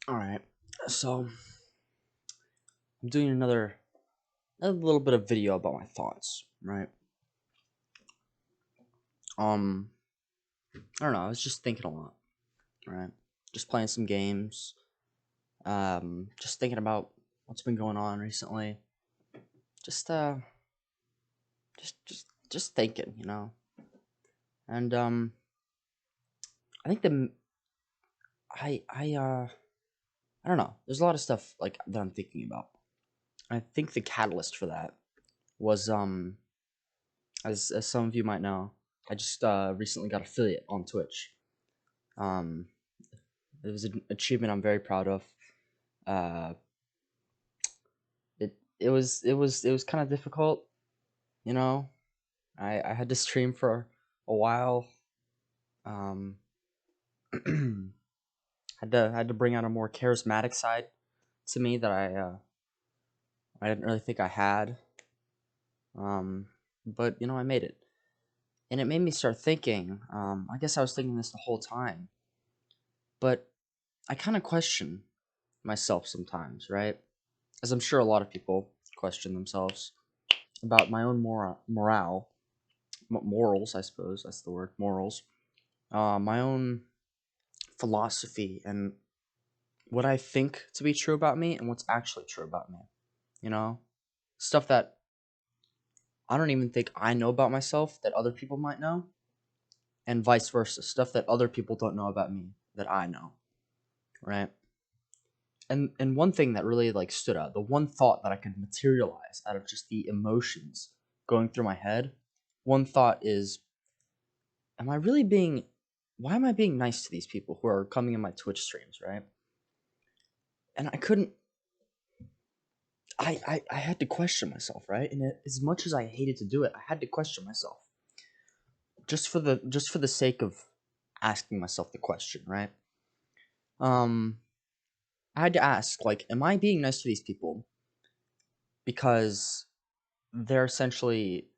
All right. So I'm doing a little bit of video about my thoughts, right? Um, I don't know. I was just thinking a lot, right? Just playing some games. Just thinking about what's been going on recently. Just just thinking, And I think I don't know. There's a lot of stuff like that I'm thinking about. I think the catalyst for that was as some of you might know, I just recently got affiliate on Twitch. Um, it was an achievement I'm very proud of. Uh, it was kind of difficult, you know. I had to stream for a while. Um, had to bring out a more charismatic side to me that I didn't really think I had. Um, but I made it, and it made me start thinking. I guess I was thinking this the whole time, but I kind of question myself sometimes, right? As I'm sure a lot of people question themselves about my own morals, I suppose that's the word, morals, my own philosophy, and what I think to be true about me and what's actually true about me. You know, stuff that I don't even think I know about myself that other people might know, and vice versa, stuff that other people don't know about me that I know, right? And one thing that really like stood out, the one thought that I could materialize out of just the emotions going through my head, one thought is, am I really being why am I being nice to these people who are coming in my Twitch streams, right? And I couldn't I had to question myself, right? And as much as I hated to do it, I had to question myself. Just for the sake of asking myself the question, right? Um I had to ask, like, am I being nice to these people because they're essentially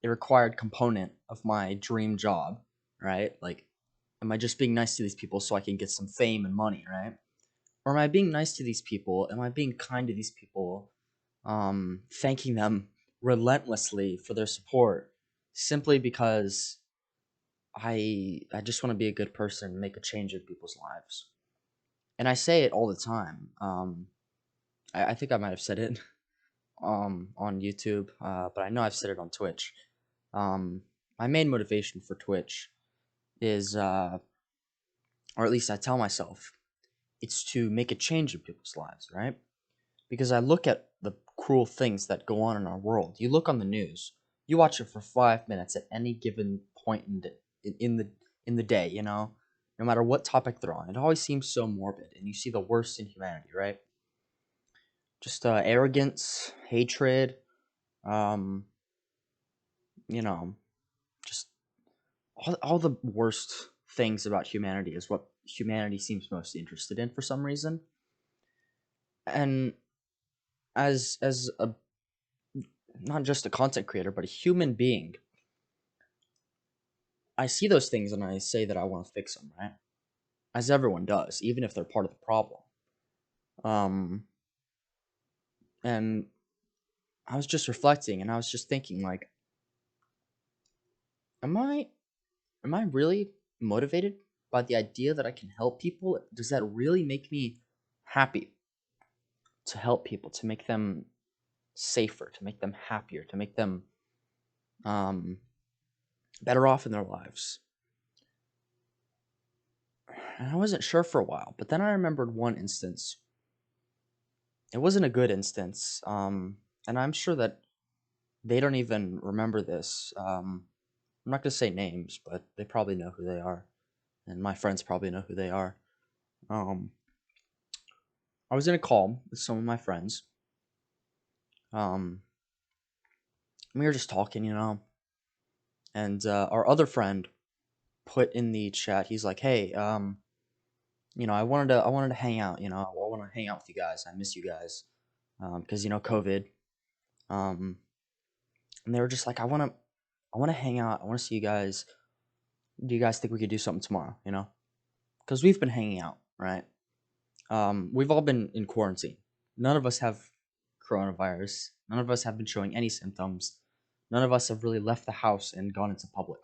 a required component of my dream job, right? Like, am I just being nice to these people so I can get some fame and money, right? Or am I being nice to these people? Am I being kind to these people? Thanking them relentlessly for their support simply because I just want to be a good person and make a change in people's lives. And I say it all the time. I think I might have said it on YouTube, but I know I've said it on Twitch. Um, my main motivation for Twitch is, or at least I tell myself, it's to make a change in people's lives, right? Because I look at the cruel things that go on in our world. You look on the news, you watch it for 5 minutes at any given point in the day. No matter what topic they're on, it always seems so morbid, and you see the worst in humanity, right? Just arrogance, hatred, um, you know, just all the worst things about humanity is what humanity seems most interested in for some reason. And as a not just a content creator, but a human being, I see those things and I say that I want to fix them, right? As everyone does, even if they're part of the problem. Um, and I was just reflecting and I was just thinking, like, am I am I really motivated by the idea that I can help people? Does that really make me happy to help people, to make them safer, to make them happier, to make them um, better off in their lives? And I wasn't sure for a while, but then I remembered one instance. It wasn't a good instance, and I'm sure that they don't even remember this. I'm not gonna say names, but they probably know who they are, and my friends probably know who they are. Um, I was in a call with some of my friends. Um, we were just talking, and our other friend put in the chat. He's like, "Hey, I wanted to hang out. I want to hang out with you guys. I miss you guys, because COVID. Um, and they were just like, I want to hang out. I want to see you guys. Do you guys think we could do something tomorrow? Because we've been hanging out, right? we've all been in quarantine. None of us have coronavirus. None of us have been showing any symptoms. None of us have really left the house and gone into public.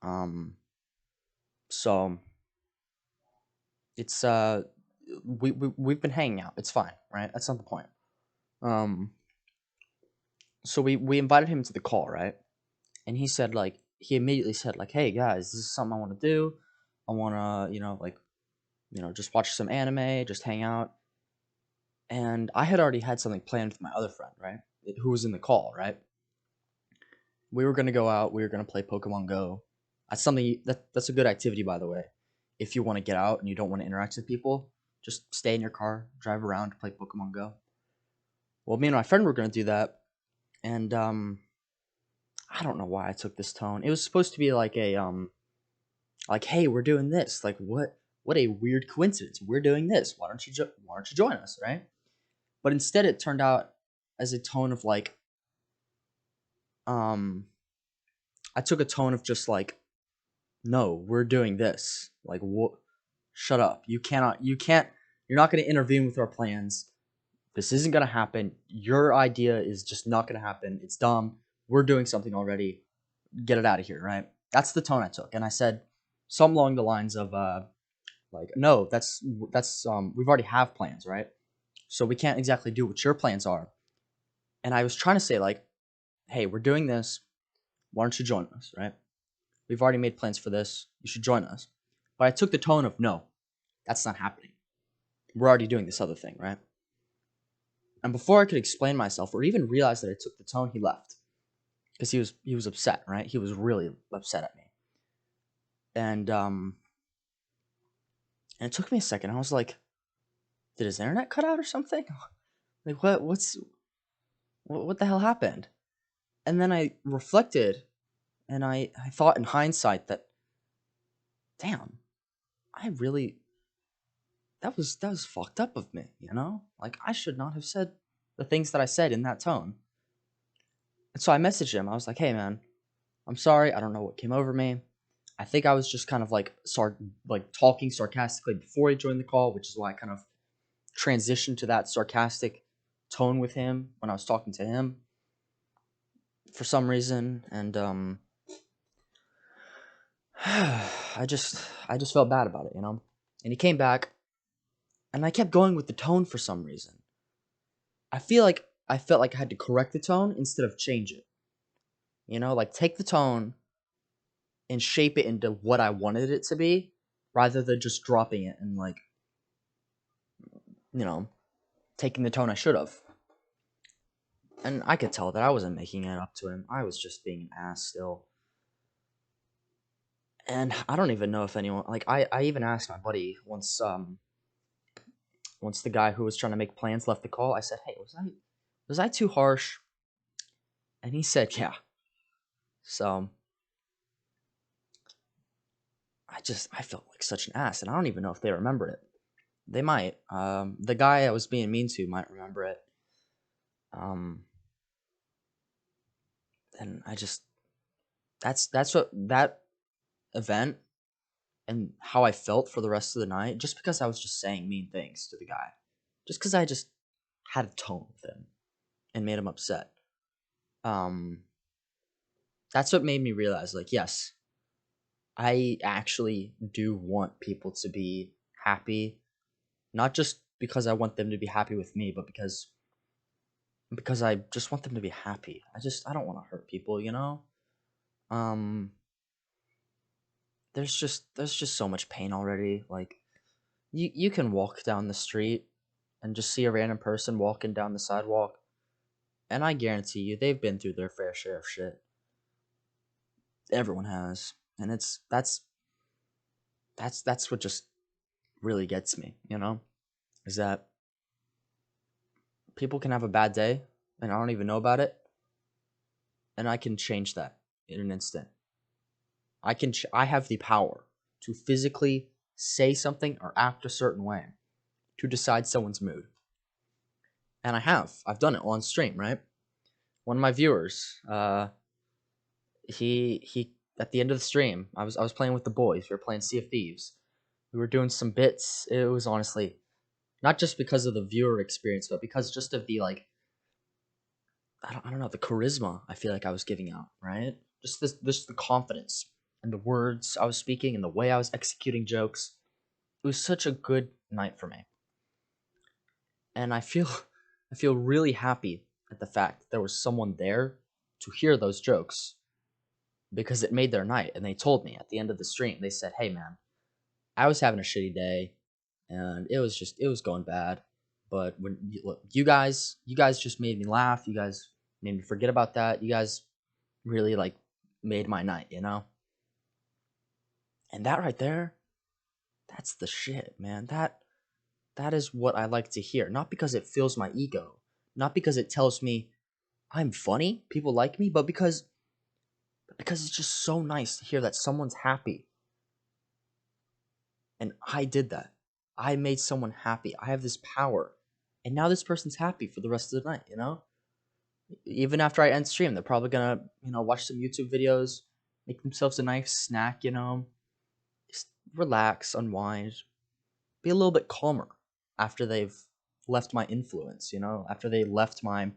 Um, so it's we've been hanging out. It's fine, right? That's not the point. Um, so we invited him to the call, right? And he said like he immediately said like, "Hey guys, this is something I want to do. I want to, just watch some anime, just hang out." And I had already had something planned with my other friend, right? Who was in the call, right? We were gonna go out. We were gonna play Pokemon Go. That's something that's a good activity, by the way. If you want to get out and you don't want to interact with people, just stay in your car, drive around, play Pokemon Go. Well, me and my friend were gonna do that, and I don't know why I took this tone. It was supposed to be like like, hey, we're doing this. Like, what a weird coincidence. We're doing this. Why don't you join us, right? But instead, it turned out as a tone of like, um, I took a tone of just like, no, we're doing this. Like, what? Shut up. You can't, you're not going to intervene with our plans. This isn't going to happen. Your idea is just not going to happen. It's dumb. We're doing something already. Get it out of here, right? That's the tone I took. And I said something along the lines of, like, no, we've already have plans, right? So we can't exactly do what your plans are. And I was trying to say, like, hey, we're doing this. Why don't you join us, right? We've already made plans for this. You should join us. But I took the tone of, no, that's not happening. We're already doing this other thing, right? And before I could explain myself or even realize that I took the tone, he left. Because he was upset, right? He was really upset at me. And it took me a second. I was like, did his internet cut out or something? Like what the hell happened? And then I reflected and I thought in hindsight that, damn, I really that was fucked up of me, you know? Like I should not have said the things that I said in that tone. And so I messaged him. I was like, "Hey man, I'm sorry. I don't know what came over me. I think I was just kind of like talking sarcastically before he joined the call, which is why I kind of transitioned to that sarcastic tone with him when I was talking to him for some reason, and I just felt bad about it, you know. And he came back, and I kept going with the tone for some reason. I felt like I had to correct the tone instead of change it. You know, like take the tone and shape it into what I wanted it to be, rather than just dropping it and like, you know, taking the tone I should have. And I could tell that I wasn't making it up to him. I was just being an ass still. And I don't even know if anyone like I even asked my buddy once the guy who was trying to make plans left the call. I said, "Hey, was I too harsh?" And he said, "Yeah." So I felt like such an ass, and I don't even know if they remembered it. They might. The guy I was being mean to might remember it. Um, and I just that's what that event and how I felt for the rest of the night. Just because I was just saying mean things to the guy, just because I just had a tone with him and made him upset. Um, that's what made me realize, like, yes, I actually do want people to be happy, not just because I want them to be happy with me, but because I just want them to be happy. I don't want to hurt people, you know? Um there's just so much pain already. Like you can walk down the street and just see a random person walking down the sidewalk, and I guarantee you they've been through their fair share of shit. Everyone has. And that's what just really gets me, you know? Is that people can have a bad day and I don't even know about it, and I can change that in an instant. I have the power to physically say something or act a certain way to decide someone's mood. And I've done it on stream, right? One of my viewers, he at the end of the stream, I was playing with the boys. We were playing Sea of Thieves, We were doing some bits. It was honestly not just because of the viewer experience, but because just of the like I don't know, the charisma I feel like I was giving out, right? Just the confidence and the words I was speaking and the way I was executing jokes. It was such a good night for me. And I feel I feel really happy at the fact that there was someone there to hear those jokes because it made their night. And they told me at the end of the stream, they said, "Hey man, I was having a shitty day and it was going bad, but when look, you guys just made me laugh. You guys made me forget about that. You guys really like made my night, you know?" And that right there, that's the shit, man. That is what I like to hear. Not because it fills my ego, not because it tells me I'm funny, people like me, but because it's just so nice to hear that someone's happy. And I did that. I made someone happy. I have this power. And now this person's happy for the rest of the night, you know? Even after I end stream, they're probably gonna, watch some YouTube videos, make themselves a nice snack, just relax, unwind, be a little bit calmer after they've left my influence, after they left my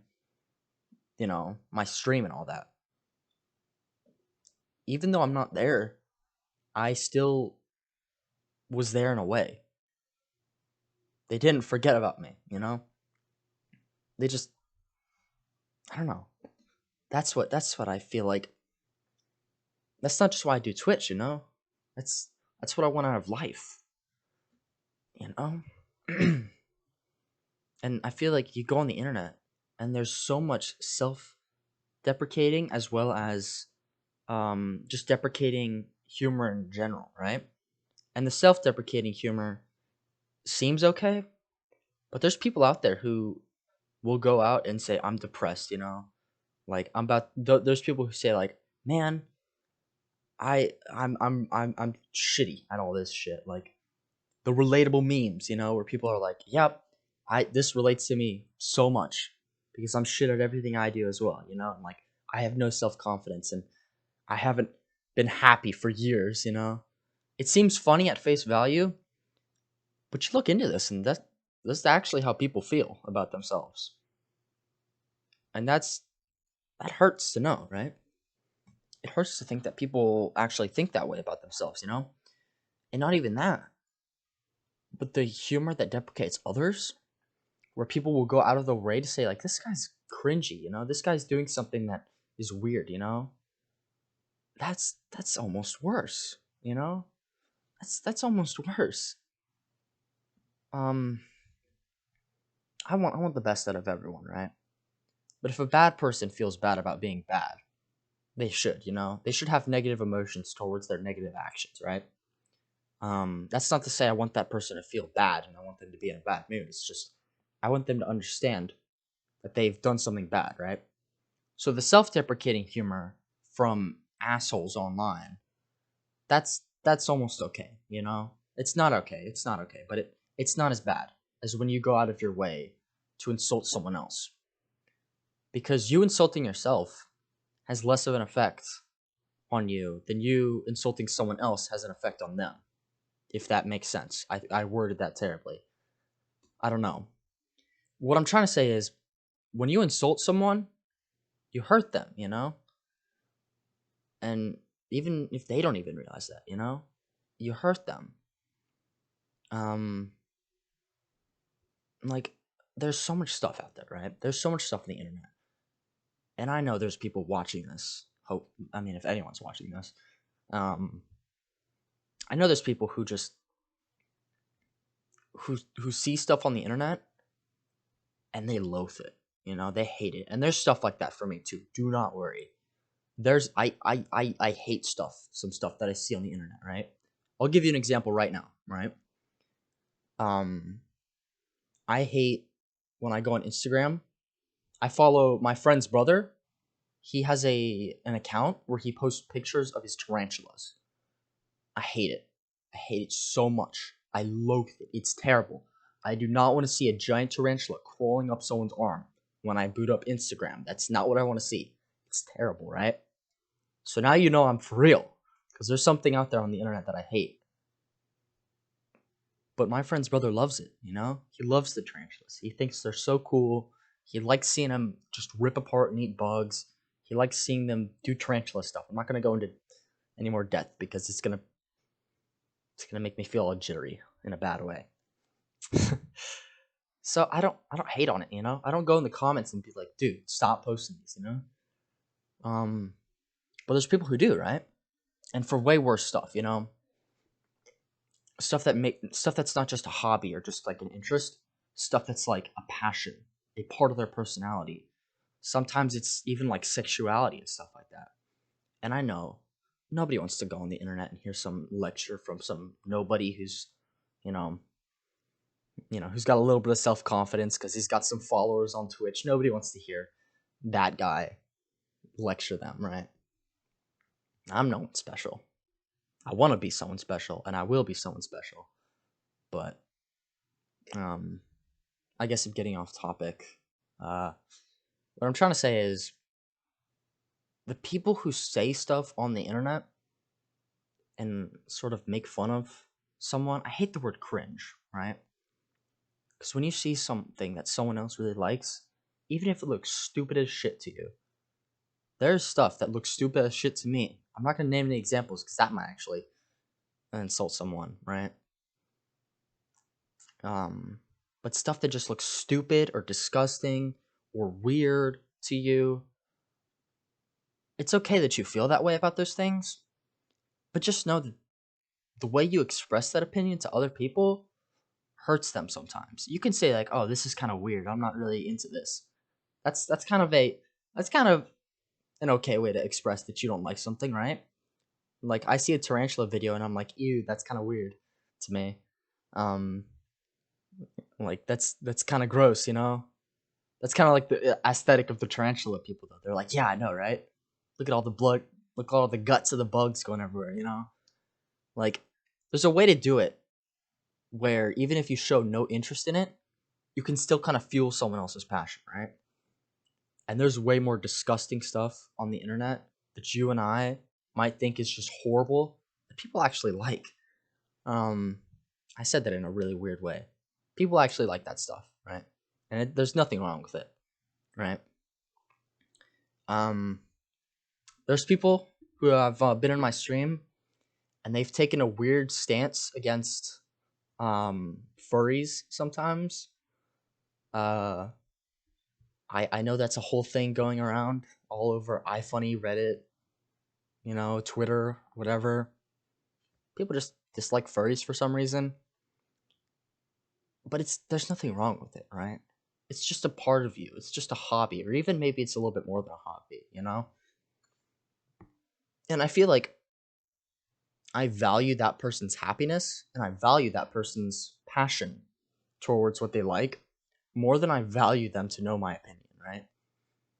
stream and all that. Even though I'm not there, I still was there in a way. They didn't forget about me, They just, I don't know. That's what I feel like. That's not just why I do Twitch, That's that's what I want out of life, you know? And I feel like you go on the internet and there's so much self-deprecating as well as just deprecating humor in general, right? And the self-deprecating humor seems okay, but there's people out there who will go out and say I'm depressed, Like there's people who say like, "Man, I'm shitty at all this shit." Like the relatable memes, where people are like, "Yep, this relates to me so much because I'm shit at everything I do as well," And like I have no self-confidence and I haven't been happy for years, It seems funny at face value, but you look into this and that's actually how people feel about themselves. And that hurts to know, right? It hurts to think that people actually think that way about themselves, And not even that, but the humor that deprecates others, where people will go out of their way to say like this guy's cringy, This guy's doing something that is weird, That's almost worse, That's almost worse. Um I want the best out of everyone, right? But if a bad person feels bad about being bad, they should, They should have negative emotions towards their negative actions, right? That's not to say I want that person to feel bad and I want them to be in a bad mood. It's just I want them to understand that they've done something bad, right? So the self-deprecating humor from assholes online, that's almost okay, It's not okay. It's not okay, but it's not as bad as when you go out of your way to insult someone else. Because you insulting yourself has less of an effect on you than you insulting someone else has an effect on them. If that makes sense. I worded that terribly. I don't know. What I'm trying to say is when you insult someone, you hurt them, And even if they don't even realize that, you hurt them. Um like there's so much stuff out there, right? There's so much stuff on the internet. And I know there's people watching this. If anyone's watching this. I know there's people who just who see stuff on the internet and they loathe it. They hate it. And there's stuff like that for me too. Do not worry. There's I hate some stuff that I see on the internet, right? I'll give you an example right now, right? Um I hate when I go on Instagram. I follow my friend's brother. He has an account where he posts pictures of his tarantulas. I hate it. I hate it so much. I loathe it. It's terrible. I do not want to see a giant tarantula crawling up someone's arm when I boot up Instagram. That's not what I want to see. It's terrible, right? So now you know I'm for real. Because there's something out there on the internet that I hate. But my friend's brother loves it, you know? He loves the tarantulas. He thinks they're so cool. He likes seeing them just rip apart and eat bugs. He likes seeing them do tarantula stuff. I'm not gonna go into any more depth because it's gonna make me feel all jittery in a bad way. So I don't hate on it, you know? I don't go in the comments and be like, dude, stop posting these, you know? But there's people who do, right? And for way worse stuff, you know? Stuff that's not just a hobby or just like an interest, stuff that's like a passion, a part of their personality. Sometimes it's even like sexuality and stuff like that. And I know nobody wants to go on the internet and hear some lecture from some nobody who's, you know, who's got a little bit of self-confidence because he's got some followers on Twitch. Nobody wants to hear that guy lecture them, right? I'm no one special. I want to be someone special, and I will be someone special. But I guess I'm getting off topic. What I'm trying to say is the people who say stuff on the internet and sort of make fun of someone, I hate the word cringe, right? Because when you see something that someone else really likes, even if it looks stupid as shit to you, there's stuff that looks stupid as shit to me. I'm not going to name any examples because that might actually insult someone, right? But stuff that just looks stupid or disgusting or weird to you, it's okay that you feel that way about those things, but just know that the way you express that opinion to other people hurts them sometimes. You can say like, "Oh, this is kind of weird. I'm not really into this." That's kind of an okay way to express that you don't like something, right? Like I see a tarantula video and I'm like, "Ew, that's kind of weird to me." Um like that's kind of gross, you know? That's kind of like the aesthetic of the tarantula people though. They're like, "Yeah, I know, right? Look at all the blood, look at all the guts of the bugs going everywhere, you know?" Like there's a way to do it where even if you show no interest in it, you can still kind of fuel someone else's passion, right? And there's way more disgusting stuff on the internet that you and I might think is just horrible that people actually like. Um, I said that in a really weird way. People actually like that stuff, right? And there's nothing wrong with it, right? Um, there's people who have been in my stream and they've taken a weird stance against furries sometimes. Uh, I know that's a whole thing going around all over iFunny, Reddit, Twitter, whatever. People just dislike furries for some reason. But there's nothing wrong with it, right? It's just a part of you. It's just a hobby, or even maybe it's a little bit more than a hobby, you know? And I feel like I value that person's happiness and I value that person's passion towards what they like more than I value them to know my opinion, right?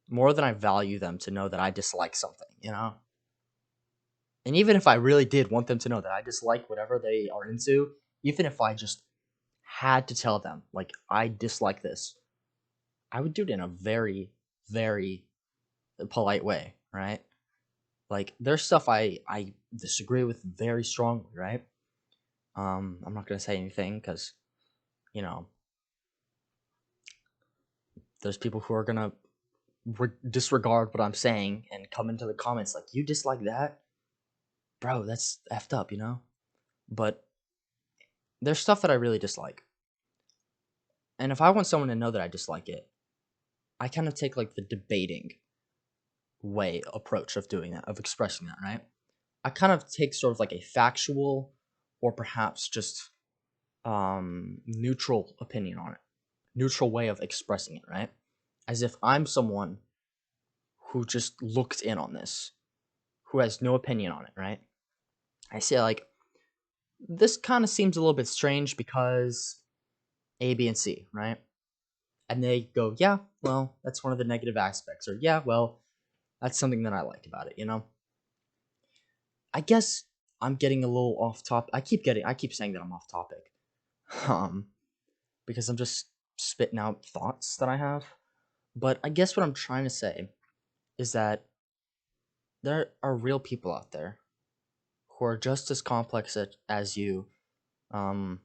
More than I value them to know that I dislike something, you know? And even if I really did want them to know that I dislike whatever they are into, even if I just had to tell them, like, I dislike this, I would do it in a very, very polite way, right? Like, there's stuff I disagree with very strongly, right? I'm not gonna say anything because, you know, there's people who are gonna disregard what I'm saying and come into the comments like, you dislike that? Bro, that's effed up, you know? But there's stuff that I really dislike. And if I want someone to know that I dislike it, I kind of take like the debating way approach of doing that, of expressing that, right? I kind of take sort of like a factual or perhaps just neutral opinion on it, neutral way of expressing it, right? As if I'm someone who just looked in on this, who has no opinion on it, right? I say like, this kind of seems a little bit strange because A, B, and C, right? And they go, yeah, well, that's one of the negative aspects, or yeah, well, that's something that I liked about it, you know? I guess I'm getting a little off topic. I keep saying that I'm off topic. Um, because I'm just spitting out thoughts that I have. But I guess what I'm trying to say is that there are real people out there who are just as complex as you, um,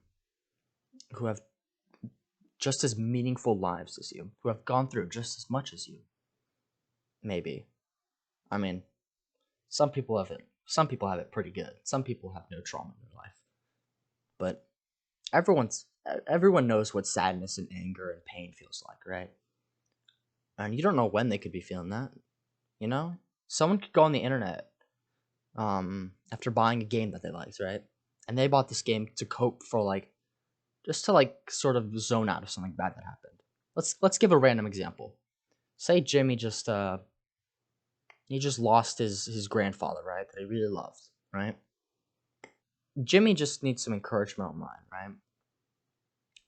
who have just as meaningful lives as you, who have gone through just as much as you. Maybe. I mean, some people have it pretty good. Some people have no trauma in their life. But everyone knows what sadness and anger and pain feels like, right? And you don't know when they could be feeling that, you know? Someone could go on the internet after buying a game that they liked, right? And they bought this game to cope for just to sort of zone out of something bad that happened. Let's give a random example. Say Jimmy he just lost his grandfather, right? That he really loved, right? Jimmy just needs some encouragement online, right?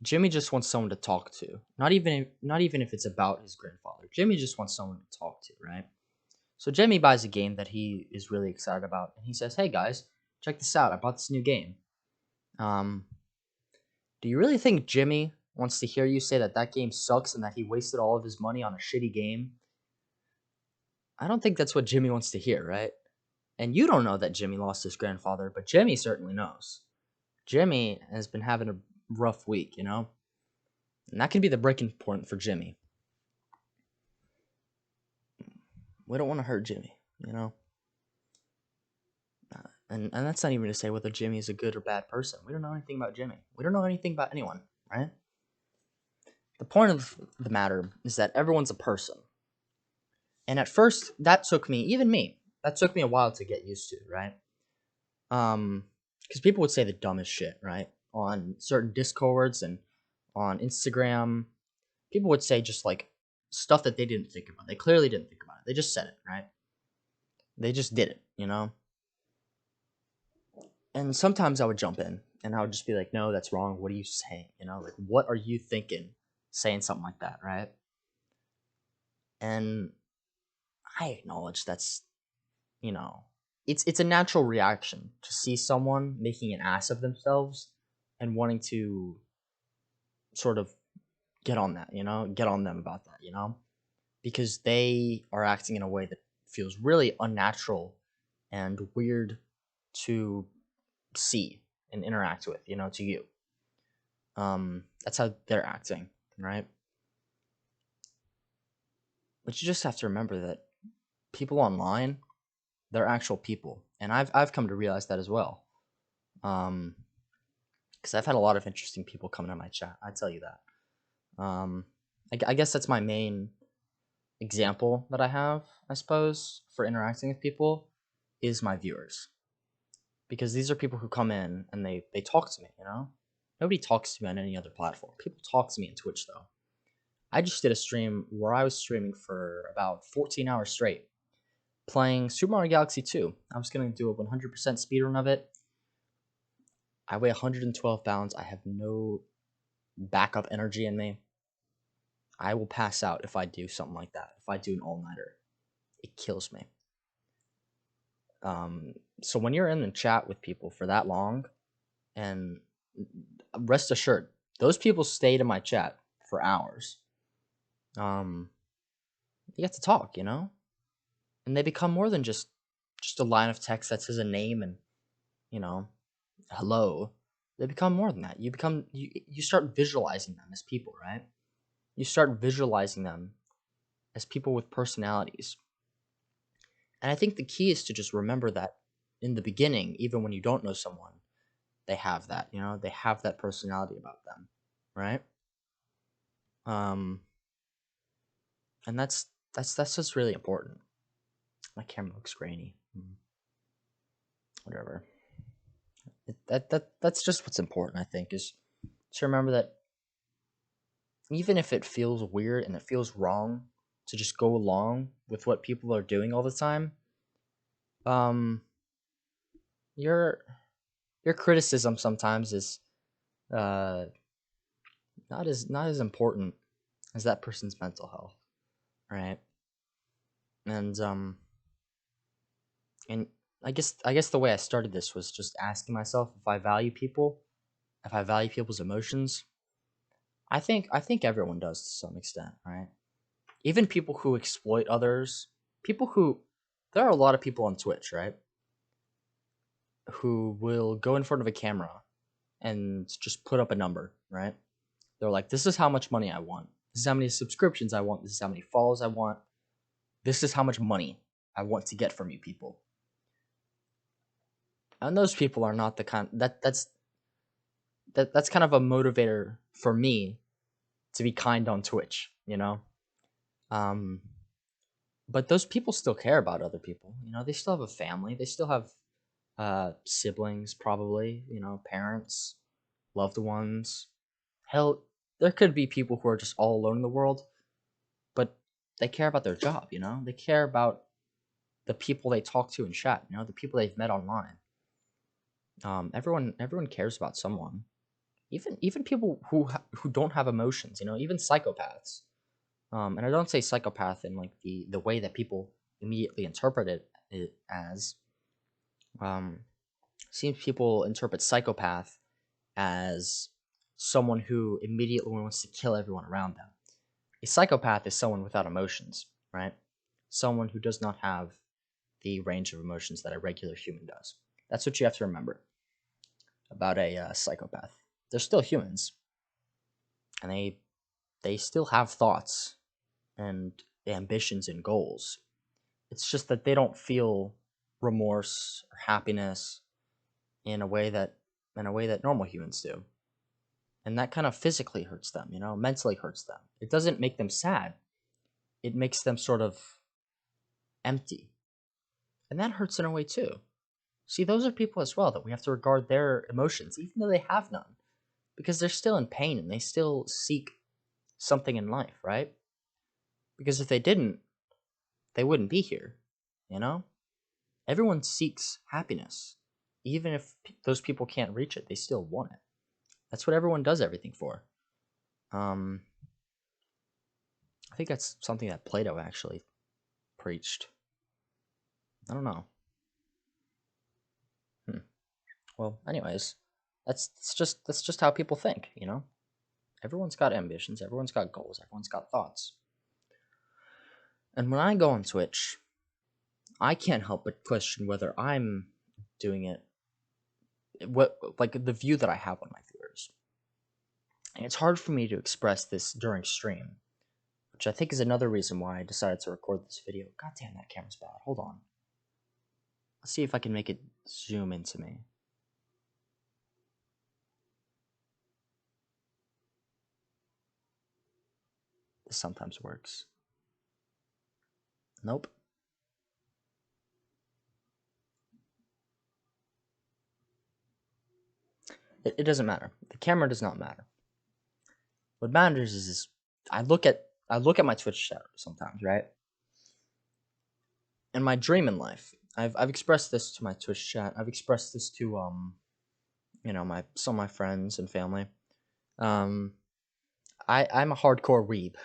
Jimmy just wants someone to talk to. Not even if it's about his grandfather. Jimmy just wants someone to talk to, right? So Jimmy buys a game that he is really excited about, and he says, "Hey guys, check this out. I bought this new game." Um, do you really think Jimmy wants to hear you say that game sucks and that he wasted all of his money on a shitty game? I don't think that's what Jimmy wants to hear, right? And you don't know that Jimmy lost his grandfather, but Jimmy certainly knows. Jimmy has been having a rough week, you know? And that can be the breaking point for Jimmy. We don't want to hurt Jimmy, you know? And that's not even to say whether Jimmy is a good or bad person. We don't know anything about Jimmy. We don't know anything about anyone, right? The point of the matter is that everyone's a person. And at first, that took me a while to get used to, right? Because people would say the dumbest shit, right? On certain Discords and on Instagram, people would say just stuff that they didn't think about. They clearly didn't think about it. They just said it, right? They just did it, you know? And sometimes I would jump in and I would just be like, no, that's wrong. What are you saying? You know, what are you thinking saying something like that, right? And I acknowledge that's, you know, it's a natural reaction to see someone making an ass of themselves and wanting to sort of get on that, you know, get on them about that, you know, because they are acting in a way that feels really unnatural and weird to see and interact with, you know, to you. That's how they're acting, right? But you just have to remember that people online, they're actual people, and I've come to realize that as well. Because I've had a lot of interesting people coming to my chat. I tell you that. I guess that's my main example that I have, I suppose, for interacting with people is my viewers. Because these are people who come in and they talk to me, you know? Nobody talks to me on any other platform. People talk to me on Twitch, though. I just did a stream where I was streaming for about 14 hours straight, playing Super Mario Galaxy 2. I was going to do a 100% speedrun of it. I weigh 112 pounds. I have no backup energy in me. I will pass out if I do something like that. If I do an all-nighter, it kills me. So when you're in the chat with people for that long, and rest assured, those people stayed in my chat for hours. You get to talk, you know, and they become more than just a line of text that says a name and, you know, hello. They become more than that. You start visualizing them as people, right? You start visualizing them as people with personalities. And I think the key is to just remember that in the beginning, even when you don't know someone, they have that, you know, they have that personality about them, right? And that's just really important. My camera looks grainy. Whatever. That's just what's important, I think, is to remember that even if it feels weird and it feels wrong to just go along with what people are doing all the time, your criticism sometimes is uh not as important as that person's mental health, right? And and I guess the way I started this was just asking myself if I value people, if I value people's emotions. I think everyone does to some extent, right? Even people who exploit others, people who there are a lot of people on Twitch, right? Who will go in front of a camera and just put up a number, right? They're like, this is how much money I want. This is how many subscriptions I want. This is how many follows I want. This is how much money I want to get from you people. And those people are not the kind that's kind of a motivator for me to be kind on Twitch, you know? Um, but those people still care about other people. You know, they still have a family. They still have siblings, probably, you know, parents, loved ones. Hell, there could be people who are just all alone in the world, but they care about their job, you know? They care about the people they talk to in chat, you know, the people they've met online. Everyone cares about someone. Even people who don't have emotions, you know, even psychopaths. And I don't say psychopath in like the way that people immediately interpret it as. Seems people interpret psychopath as someone who immediately wants to kill everyone around them. A psychopath is someone without emotions, right? Someone who does not have the range of emotions that a regular human does. That's what you have to remember about a psychopath. They're still humans, and they still have thoughts and ambitions and goals. It's just that they don't feel remorse or happiness in a way that normal humans do. And that kind of physically hurts them, you know, mentally hurts them. It doesn't make them sad. It makes them sort of empty. And that hurts in a way too. See, those are people as well that we have to regard their emotions, even though they have none, because they're still in pain and they still seek something in life, right? Because if they didn't, they wouldn't be here, you know? Everyone seeks happiness. Even if those people can't reach it, they still want it. That's what everyone does everything for. I think that's something that Plato actually preached. I don't know. Well, anyways, that's just how people think, you know? Everyone's got ambitions, everyone's got goals, everyone's got thoughts. And when I go on Twitch, I can't help but question whether I'm doing it what like the view that I have on my viewers. And it's hard for me to express this during stream, which I think is another reason why I decided to record this video. God damn, that camera's bad. Hold on. Let's see if I can make it zoom into me. This sometimes works. Nope. It doesn't matter. The camera does not matter. What matters is I look at my Twitch chat sometimes, right? And my dream in life. I've expressed this to my Twitch chat. I've expressed this to you know, some of my friends and family. I'm a hardcore weeb.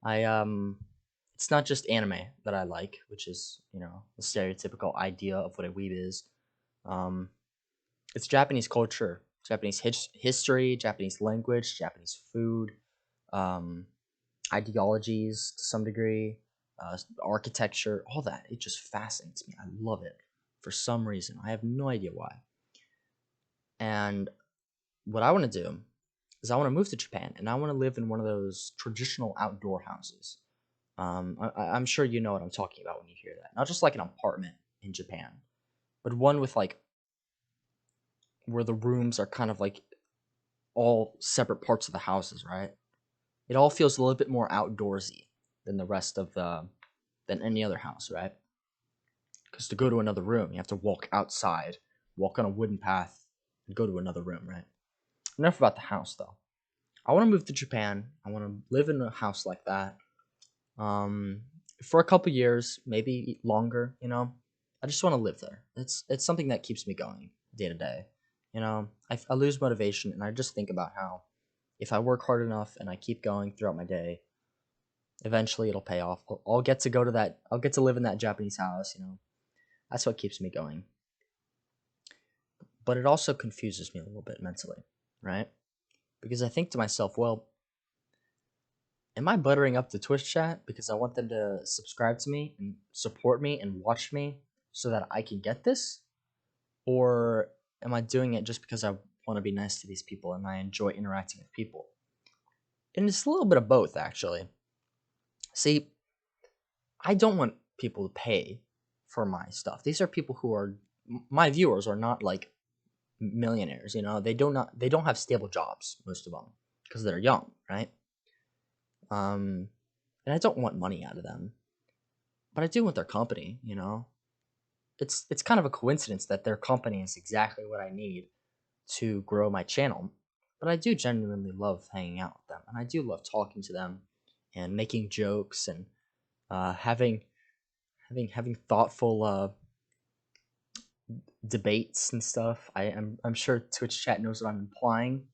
It's not just anime that I like, which is, you know, the stereotypical idea of what a weeb is. It's Japanese culture, Japanese history, Japanese language, Japanese food, ideologies to some degree, architecture, all that. It just fascinates me. I love it for some reason. I have no idea why. And what I want to do is I want to move to Japan and I want to live in one of those traditional outdoor houses. I'm sure you know what I'm talking about when you hear that. Not just like an apartment in Japan, but one with like where the rooms are kind of like all separate parts of the houses, right? It all feels a little bit more outdoorsy than the rest of the than any other house, right? Because to go to another room, you have to walk outside, walk on a wooden path, and go to another room, right? Enough about the house, though. I want to move to Japan. I want to live in a house like that, for a couple years, maybe longer. You know, I just want to live there. It's something that keeps me going day to day. You know, I lose motivation, and I just think about how if I work hard enough and I keep going throughout my day, eventually it'll pay off. I'll get to go to that. I'll get to live in that Japanese house. You know, that's what keeps me going. But it also confuses me a little bit mentally, right? Because I think to myself, well, am I buttering up the Twitch chat because I want them to subscribe to me and support me and watch me so that I can get this? Or am I doing it just because I want to be nice to these people and I enjoy interacting with people. And it's a little bit of both, actually. See, I don't want people to pay for my stuff. These are people who are my viewers are not like millionaires, They don't have stable jobs, most of them, because they're young, right? And I don't want money out of them, but I do want their company, It's kind of a coincidence that their company is exactly what I need to grow my channel. But I do genuinely love hanging out with them, and I do love talking to them and making jokes and having thoughtful debates and stuff. I'm sure Twitch chat knows what I'm implying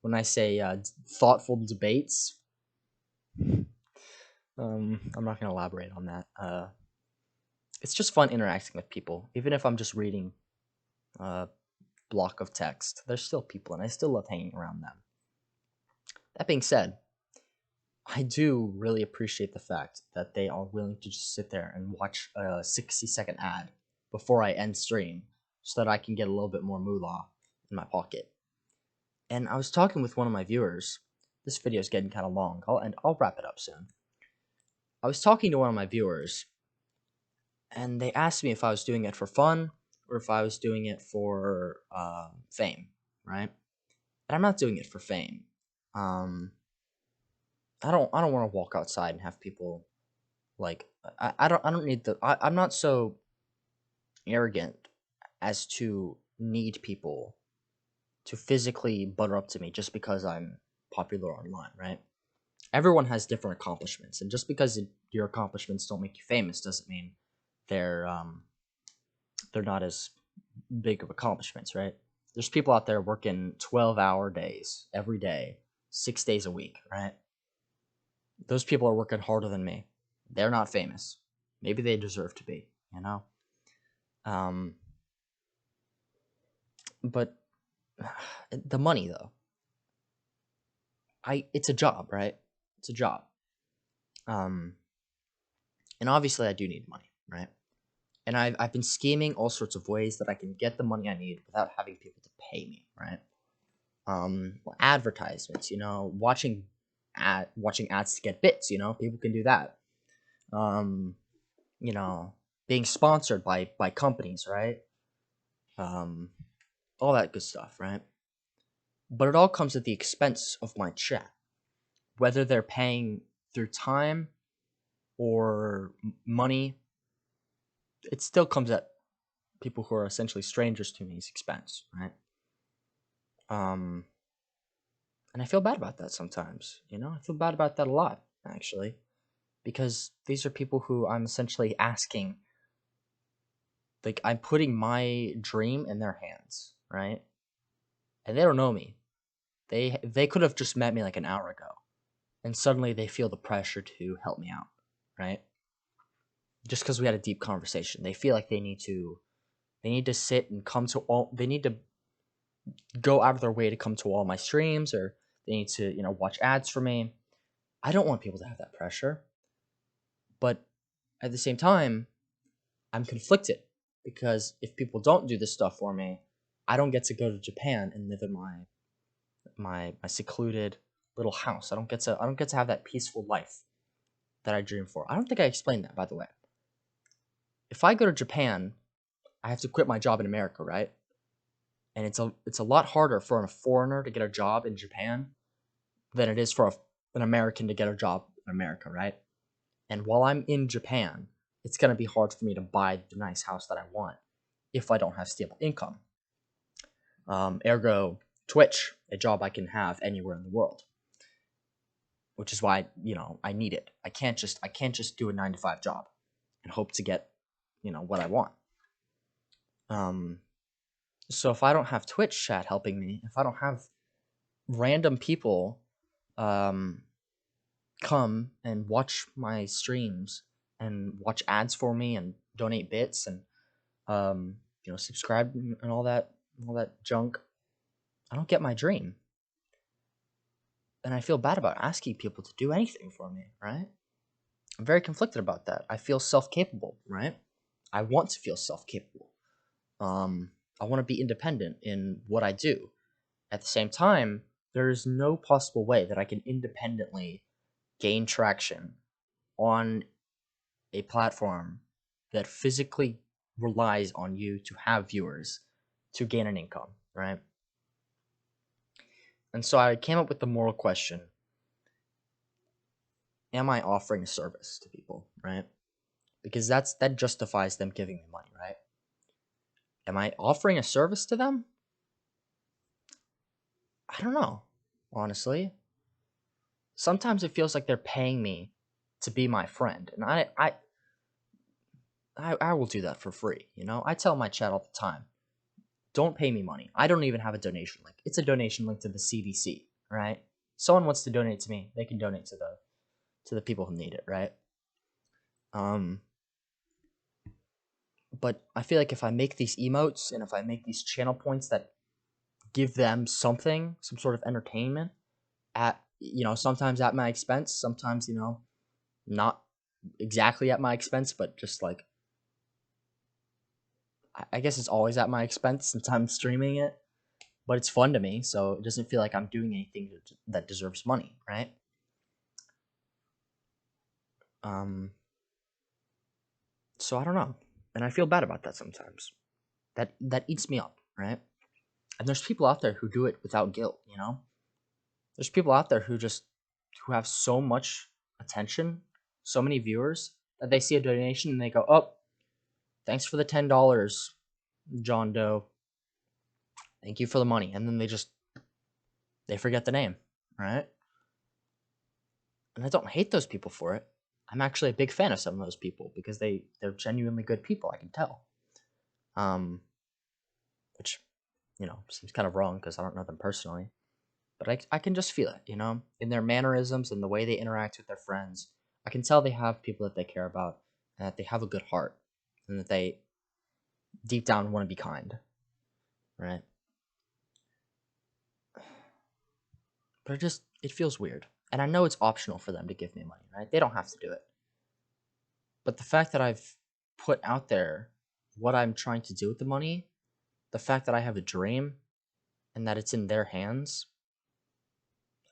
when I say thoughtful debates. I'm not gonna elaborate on that. It's just fun interacting with people, even if I'm just reading a block of text. There's still people, and I still love hanging around them. That being said, I do really appreciate the fact that they are willing to just sit there and watch a 60-second ad before I end stream so that I can get a little bit more moolah in my pocket. And I was talking with one of my viewers. This video is getting kind of long, and I'll wrap it up soon. I was talking to one of my viewers, and they asked me if I was doing it for fun or if I was doing it for fame, right? And I'm not doing it for fame. I don't want to walk outside and have people like I don't need I'm not so arrogant as to need people to physically butter up to me just because I'm popular online, right? Everyone has different accomplishments, and just because your accomplishments don't make you famous doesn't mean they're not as big of accomplishments, right? There's people out there working 12-hour days every day, 6 days a week, right? Those people are working harder than me. They're not famous. Maybe they deserve to be, But the money, though. It's a job, right? It's a job. And obviously I do need money, right? And I've been scheming all sorts of ways that I can get the money I need without having people to pay me, right? Advertisements, watching ads to get bits, people can do that. Being sponsored by companies, right? All that good stuff, right? But it all comes at the expense of my chat, whether they're paying through time or money. It still comes at people who are essentially strangers to me's expense, right? And I feel bad about that sometimes, I feel bad about that a lot, actually, because these are people who I'm essentially asking, like, I'm putting my dream in their hands, right? And they don't know me. They could have just met me like an hour ago, and suddenly they feel the pressure to help me out, right? Just because we had a deep conversation, they feel like they need to sit and they need to go out of their way to come to all my streams, or they need to, watch ads for me. I don't want people to have that pressure. But at the same time, I'm conflicted, because if people don't do this stuff for me, I don't get to go to Japan and live in my secluded little house. I don't get to have that peaceful life that I dream for. I don't think I explained that, by the way. If I go to Japan, I have to quit my job in America, right? And it's a lot harder for a foreigner to get a job in Japan than it is for an American to get a job in America, right? And while I'm in Japan, it's going to be hard for me to buy the nice house that I want if I don't have stable income. Ergo, Twitch, a job I can have anywhere in the world, which is why I need it. I can't just do a 9-to-5 job and hope to get what I want. So if I don't have Twitch chat helping me, if I don't have random people come and watch my streams and watch ads for me and donate bits and subscribe and all that junk, I don't get my dream. And I feel bad about asking people to do anything for me, right? I'm very conflicted about that. I feel self-capable, right? I want to feel self-capable. I want to be independent in what I do. At the same time, there is no possible way that I can independently gain traction on a platform that physically relies on you to have viewers to gain an income, right? And so I came up with the moral question: am I offering a service to people, right? Because that justifies them giving me money, right? Am I offering a service to them? I don't know, honestly. Sometimes it feels like they're paying me to be my friend, and I will do that for free, you know? I tell my chat all the time, don't pay me money. I don't even have a donation link. It's a donation link to the CDC, right? Someone wants to donate to me, they can donate to the people who need it, right? Um but I feel like if I make these emotes and if I make these channel points that give them something, some sort of entertainment at, sometimes at my expense, sometimes, not exactly at my expense, but just like, I guess it's always at my expense since I'm streaming it, but it's fun to me, so it doesn't feel like I'm doing anything that deserves money, right? Um, so I don't know, and I feel bad about that sometimes. That eats me up, right? And there's people out there who do it without guilt, you know. There's people out there who have so much attention, so many viewers that they see a donation and they go, "Oh, thanks for the $10, John Doe. Thank you for the money," and then they forget the name, right? And I don't hate those people for it. I'm actually a big fan of some of those people because they're genuinely good people. I can tell. Which, seems kind of wrong because I don't know them personally, but I can just feel it, in their mannerisms and the way they interact with their friends. I can tell they have people that they care about and that they have a good heart and that they deep down want to be kind, right? But it feels weird. And I know it's optional for them to give me money, right? They don't have to do it. But the fact that I've put out there what I'm trying to do with the money, the fact that I have a dream and that it's in their hands,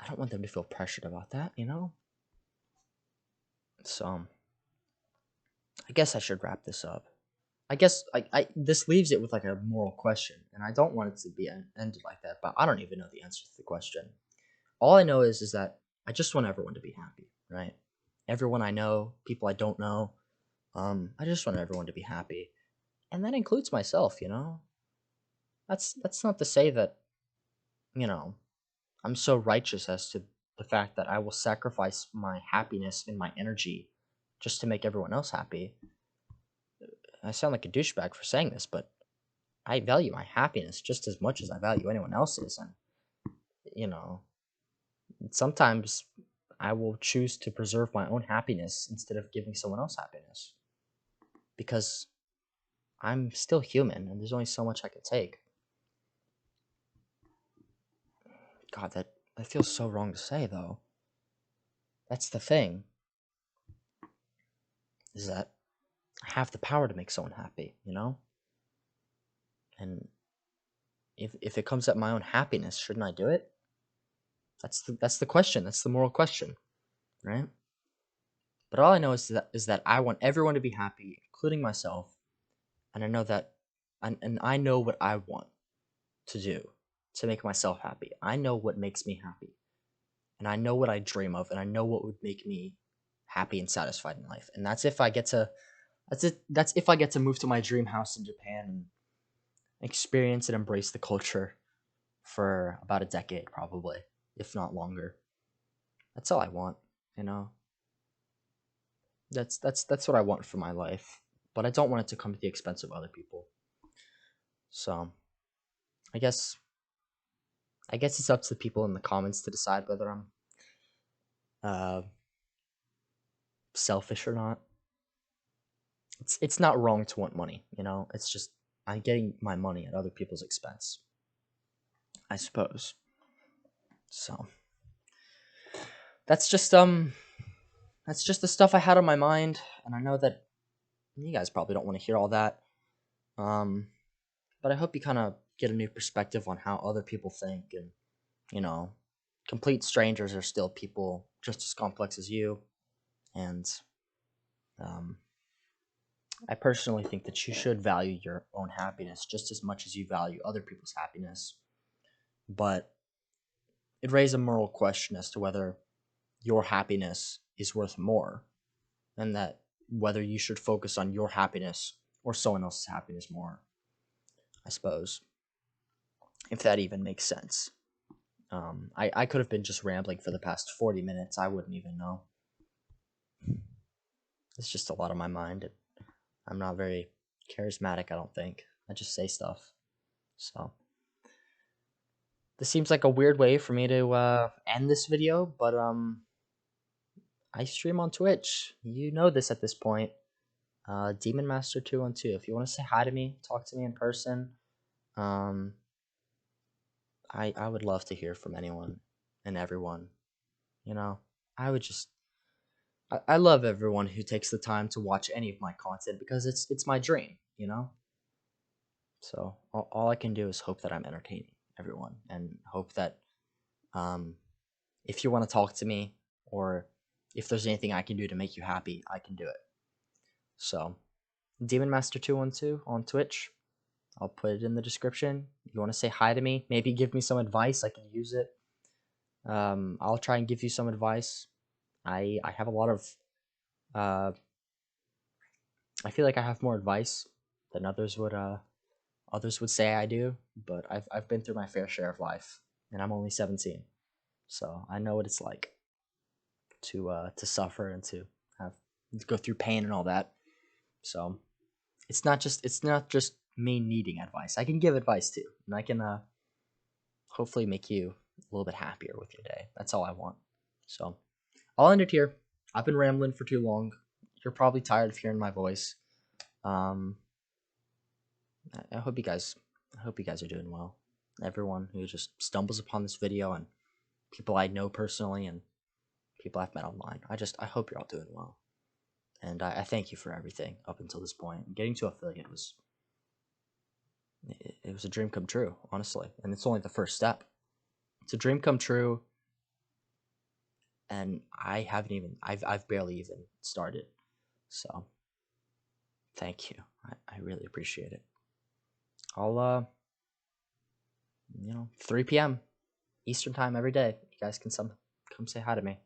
I don't want them to feel pressured about that, you know? So, I guess I should wrap this up. I guess this leaves it with like a moral question, and I don't want it to be ended like that, but I don't even know the answer to the question. All I know is that I just want everyone to be happy, right? Everyone I know, people I don't know, I just want everyone to be happy, and that includes myself. That's not to say that you know I'm so righteous as to the fact that I will sacrifice my happiness and my energy just to make everyone else happy. I sound like a douchebag for saying this, but I value my happiness just as much as I value anyone else's, and you know, sometimes I will choose to preserve my own happiness instead of giving someone else happiness because I'm still human and there's only so much I can take. God, that feels so wrong to say though. That's the thing, is that I have the power to make someone happy, And if it comes at my own happiness, shouldn't I do it? That's the question. That's the moral question, right? But all I know is that I want everyone to be happy, including myself, and I know that, and I know what I want to do to make myself happy. I know what makes me happy, and I know what I dream of, and I know what would make me happy and satisfied in life. And that's if I get to that's if I get to move to my dream house in Japan and experience and embrace the culture for about a decade, probably, if not longer. That's all I want, you know. That's what I want for my life, but I don't want it to come at the expense of other people. So I guess I guess it's up to the people in the comments to decide whether I'm uh, selfish or not. It's not wrong to want money, It's just I'm getting my money at other people's expense, I suppose. So that's just um that's just the stuff I had on my mind, and I know that you guys probably don't want to hear all that. Um, but I hope you kind of get a new perspective on how other people think, and you know, complete strangers are still people just as complex as you. And um, I personally think that you should value your own happiness just as much as you value other people's happiness. But it raises a moral question as to whether your happiness is worth more, and that whether you should focus on your happiness or someone else's happiness more, I suppose, if that even makes sense. I could have been just rambling for the past 40 minutes. I wouldn't even know. It's just a lot on my mind. I'm not very charismatic, I don't think. I just say stuff. So, this seems like a weird way for me to end this video, but I stream on Twitch. You know this at this point. Demon Master 212. If you want to say hi to me, talk to me in person, um, I would love to hear from anyone and everyone. You know, I would just I love everyone who takes the time to watch any of my content because it's my dream, you know? So all I can do is hope that I'm entertaining everyone, and hope that um, if you want to talk to me, or if there's anything I can do to make you happy, I can do it. So Demon Master 212 on Twitch. I'll put it in the description. If you want to say hi to me, maybe give me some advice, I can use it. I'll try and give you some advice. I have a lot of I feel like I have more advice than others would say I do, but I've been through my fair share of life, and I'm only 17, so I know what it's like to suffer and to have to go through pain and all that. So it's not just me needing advice. I can give advice too, and I can hopefully make you a little bit happier with your day. That's all I want. So I'll end it here. I've been rambling for too long. You're probably tired of hearing my voice. Um, I hope you guys are doing well. Everyone who just stumbles upon this video, and people I know personally, and people I've met online. I hope you're all doing well. And I thank you for everything up until this point. Getting to affiliate was it was a dream come true, honestly. And it's only the first step. It's a dream come true, and I've barely even started. So thank you. I really appreciate it. I'll 3 p.m. Eastern time every day. You guys can come say hi to me.